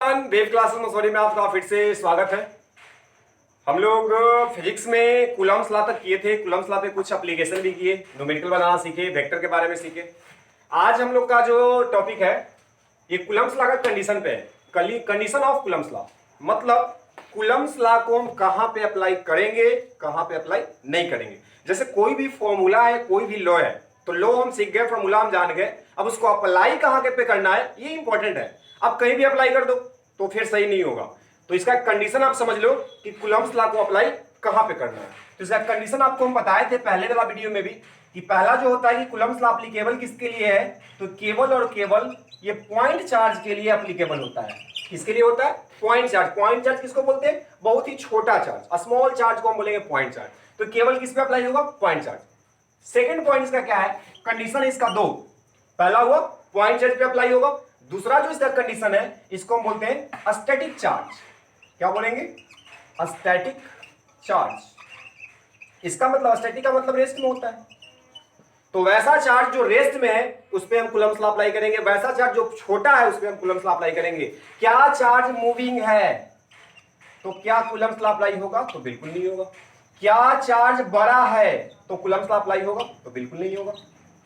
Wave classes Mussoorie में आपका फिर से स्वागत है। हम लोग फिजिक्स में कूलम्स लॉ तक किए थे। कूलम्स लॉ पे कुछ एप्लीकेशन भी किए, न्यूमेरिकल बनाना सीखे, वेक्टर के बारे में सीखे। आज हम लोग का जो टॉपिक है ये कूलम्स लॉ का कंडीशन पे है। कंडीशन ऑफ कूलम्स लॉ मतलब कूलम्स लॉ को हम कहां पे अप्लाई करेंगे, कहां पे अप्लाई नहीं करेंगे। जैसे कोई भी फॉर्मूला है, कोई भी लॉ है, तो लॉ हम सीख गए, फॉर्मूला हम जान गए, अब उसको अप्लाई कहां के पे करना है ये इंपॉर्टेंट है। अब कहीं भी अप्लाई कर दो तो फिर सही नहीं होगा। तो इसका कंडीशन आप समझ लो कि कूलम्स लॉ को अप्लाई कहां पे करना है। तो इसका कंडीशन आपको हम बताए थे पहले वाला वीडियो में भी कि पहला जो होता है कि कूलम्स लॉ एप्लीकेबल किसके लिए है, तो केवल और केवल ये पॉइंट चार्ज के लिए एप्लीकेबल होता है। किसके लिए होता है? Point charge. पॉइंट चार्ज किसको बोलते हैं? बहुत ही छोटा चार्ज, स्मॉल चार्ज को हम बोलेंगे पॉइंट चार्ज। तो केवल किस पे अप्लाई होगा? Point charge. सेकंड पॉइंट इसका क्या है? कंडीशन इसका दो। पहला हुआ पॉइंट चार्ज पे अप्लाई होगा, दूसरा जो इसका कंडीशन है इसको हम बोलते हैं स्टैटिक चार्ज। क्या बोलेंगे? Static charge. इसका मतलब स्टैटिक का मतलब रेस्ट में होता है, तो वैसा चार्ज जो रेस्ट में है उस पे हम कूलम्स लॉ अप्लाई करेंगे, वैसा चार्ज जो छोटा है उस पे हम कूलम्स लॉ अप्लाई करेंगे। क्या चार्ज मूविंग है तो क्या कूलम्स लॉ अप्लाई होगा? तो बिल्कुल नहीं होगा। क्या चार्ज बड़ा है तो कूलम्स लॉ अप्लाई होगा? तो बिल्कुल नहीं होगा।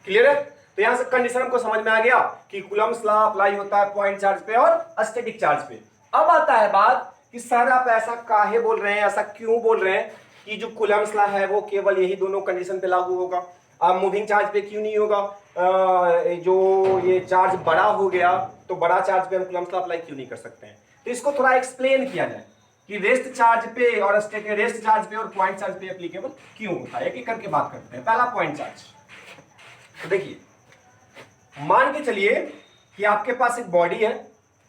क्लियर है? तो यहां से कंडीशन हमको समझ में आ गया कि कूलम्स लॉ अप्लाई होता है पॉइंट चार्ज पे और स्टैटिक चार्ज पे। अब आता है बात कि सर आप ऐसा काहे बोल रहे हैं, ऐसा क्यों बोल रहे हैं कि जो कूलम्स लॉ है वो केवल यही दोनों कंडीशन पे लागू होगा, अब मूविंग चार्ज पे क्यों नहीं होगा? जो ये चार्ज बड़ा हो गया तो बड़ा चार्ज पे हम कूलम्स लॉ अप्लाई क्यों नहीं कर सकते हैं? तो इसको थोड़ा एक्सप्लेन किया जाए कि रेस्ट चार्ज पे और रेस्ट चार्ज पे और पॉइंट चार्ज पे एप्लीकेबल क्यों होता है। एक एक करके बात करते हैं। पहला पॉइंट चार्ज। तो देखिए, मान के चलिए कि आपके पास एक बॉडी है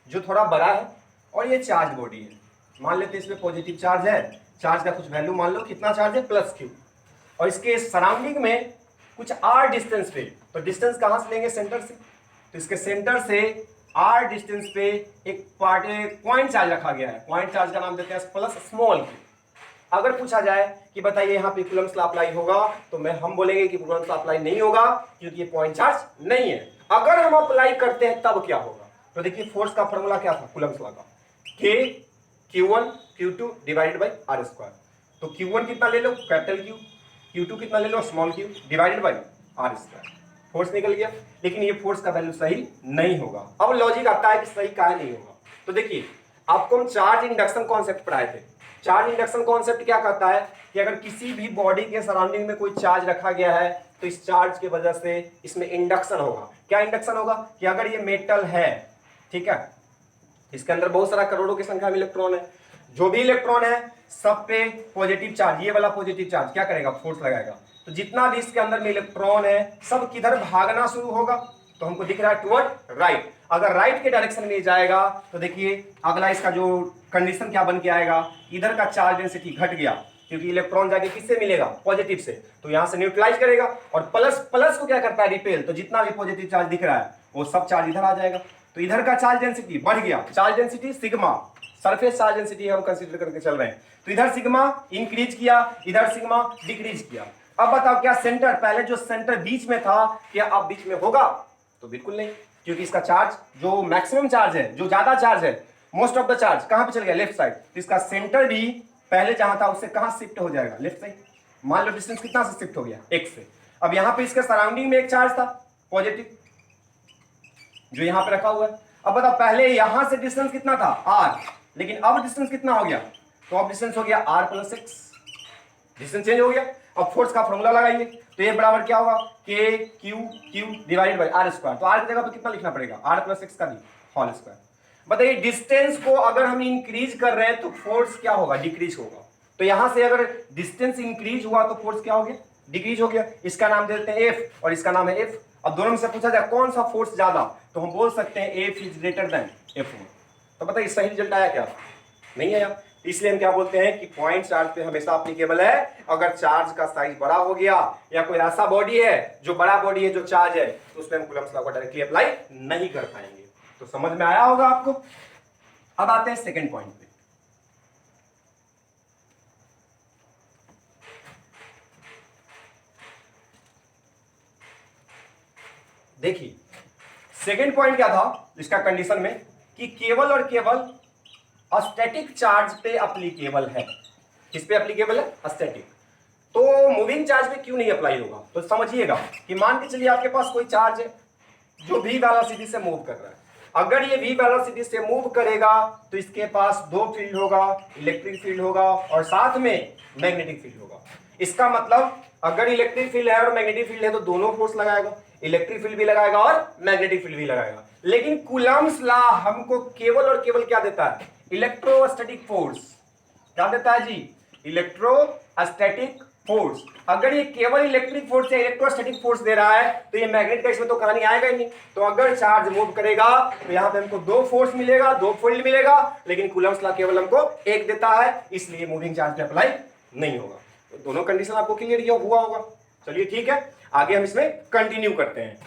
जो थोड़ा बड़ा है और ये चार्ज बॉडी है। मान लेते हैं इसमें पॉजिटिव चार्ज है, चार्ज का कुछ वैल्यू मान लो कितना चार्ज है, +q, और इसके सराउंडिंग में कुछ r डिस्टेंस पे, तो डिस्टेंस कहां से लेंगे? सेंटर से। तो इसके सेंटर से r डिस्टेंस पे एक पॉइंट चार्ज रखा गया है। पॉइंट चार्ज का नाम देते हैं प्लस स्मॉल q। अगर पूछा जाए कि बताइए यहाँ पे कूलम्स लॉ अप्लाई होगा, तो हम बोलेंगे कि कूलम्स लॉ अप्लाई नहीं होगा क्योंकि ये पॉइंट चार्ज नहीं है। अगर हम अप्लाई करते हैं तब क्या होगा? तो देखिए, फोर्स का फॉर्मूला क्या था कूलम्स लॉ का? K Q1 Q2 divided by r square. तो Q1 कितना ले लो? कैपिटल Q, Q2 कितना ले लो? Small q, divided by r square. Force निकल गया, लेकिन ये फोर्स का वैल्यू सही नहीं होगा। अब लॉजिक आता है कि सही काहे नहीं होगा। तो देखिए, आपको हम चार्ज इंडक्शन कॉन्सेप्ट पढ़ाए थे। चार्ज इंडक्शन कॉन्सेप्ट क्या कहता है कि अगर किसी भी बॉडी के सराउंडिंग में कोई चार्ज रखा गया है तो इस चार्ज की वजह से इसमें इंडक्शन होगा। क्या इंडक्शन होगा? कि अगर ये मेटल है, ठीक है, इसके अंदर बहुत सारा करोड़ों की संख्या में इलेक्ट्रॉन है, जो भी इलेक्ट्रॉन है सब पे पॉजिटिव चार्ज, ये वाला पॉजिटिव चार्ज क्या करेगा? फोर्स लगाएगा। तो जितना भी इसके अंदर में इलेक्ट्रॉन है सब किधर भागना शुरू होगा? तो हमको दिख रहा है टुवर्ड राइट। अगर राइट के डायरेक्शन में जाएगा तो देखिए अगला इसका जो कंडीशन क्या बन के आएगा, इधर का चार्ज डेंसिटी घट गया क्योंकि इलेक्ट्रॉन जाके किससे मिलेगा? पॉजिटिव से। तो यहां से न्यूट्रलाइज करेगा और प्लस प्लस को क्या करता है? रिपेल। तो जितना भी पॉजिटिव चार्ज दिख रहा है वो सब चार्ज इधर आ जाएगा। तो इधर का चार्ज डेंसिटी बढ़ गया। Charge density sigma, surface charge density हम कंसीडर करके चल रहे हैं। तो इधर सिग्मा इंक्रीज किया, इधर सिग्मा डिक्रीज किया। अब बताओ क्या सेंटर, पहले जो सेंटर बीच में था, क्या अब बीच में होगा? तो बिल्कुल नहीं, क्योंकि इसका चार्ज जो मैक्सिमम चार्ज है, जो ज्यादा चार्ज है, मोस्ट ऑफ द चार्ज कहां पे चल गया? Left side. तो इसका सेंटर भी पहले जहां था उससे कहां शिफ्ट हो जाएगा? Left side. मान लो डिस्टेंस कितना से शिफ्ट हो गया? x से। अब यहां पे इसके सराउंडिंग में एक चार्ज था पॉजिटिव जो यहां पे रखा हुआ है। अब बताओ पहले यहां से डिस्टेंस कितना था? r, लेकिन अब डिस्टेंस कितना हो गया? तो अब डिस्टेंस हो गया r + x, डिस्टेंस चेंज हो गया। अब फोर्स का फॉर्मूला लगाइए तो ये बराबर क्या होगा? k q divided by r square. तो r की जगह पे कितना लिखना पड़ेगा? r + x का होल स्क्वायर। बताइए डिस्टेंस को अगर हम इंक्रीज कर रहे हैं तो फोर्स क्या होगा? डिक्रीज होगा। तो यहां से अगर डिस्टेंस इंक्रीज हुआ तो फोर्स क्या हो गया? डिक्रीज हो गया। इसका नाम देते हैं F और इसका नाम है F। अब दोनों में से पूछा जाए कौन सा फोर्स ज्यादा, तो हम बोल सकते हैं F is greater than F1। तो बताइए सही रिजल्ट आया क्या? नहीं आया। इसलिए हम क्या बोलते हैं कि पॉइंट चार्ज पे हमेशा एप्लीकेबल है। अगर चार्ज का साइज बड़ा हो गया या कोई ऐसा बॉडी है जो बड़ा बॉडी है जो चार्ज है, तो उसमें हम कूलम्स लॉ को डायरेक्टली अप्लाई नहीं कर पाएंगे। तो समझ में आया होगा आपको। अब आते हैं सेकंड पॉइंट पे। देखिए सेकंड पॉइंट क्या था इसका कंडीशन में कि केवल और केवल स्टैटिक चार्ज पे एप्लीकेबल है। किस पे एप्लीकेबल है? स्टैटिक। तो मूविंग चार्ज पे क्यों नहीं अप्लाई होगा? तो समझिएगा कि मान के चलिए आपके पास कोई चार्ज है जो v वेलोसिटी से मूव कर रहा है। अगर ये v वेलोसिटी से मूव करेगा तो इसके पास दो फील्ड होगा, इलेक्ट्रिक फील्ड होगा और साथ में मैग्नेटिक फील्ड होगा। इसका मतलब अगर इलेक्ट्रिक फील्ड है और मैग्नेटिक फील्ड है तो दोनों फोर्स लगाएगा, इलेक्ट्रिक फील्ड भी लगाएगा और मैग्नेटिक फील्ड भी लगाएगा। लेकिन कूलम्ब्स लॉ हमको केवल और केवल क्या देता है? Electrostatic force. क्या देता है जी? Electrostatic force. अगर ये केवल इलेक्ट्रिक फोर्स या इलेक्ट्रोस्टैटिक फोर्स दे रहा है तो ये मैग्नेट का इसमें तो कहानी आएगा ही नहीं। तो अगर चार्ज मूव करेगा तो यहां पे हमको दो फोर्स मिलेगा, दो फील्ड मिलेगा, लेकिन कूलम्ब्स लॉ केवल हमको एक देता है, इसलिए मूविंग चार्ज पे अप्लाई नहीं होगा। तो दोनों कंडीशन आपको क्लियर हुआ होगा। चलिए ठीक है, आगे हम इसमें कंटिन्यू करते हैं।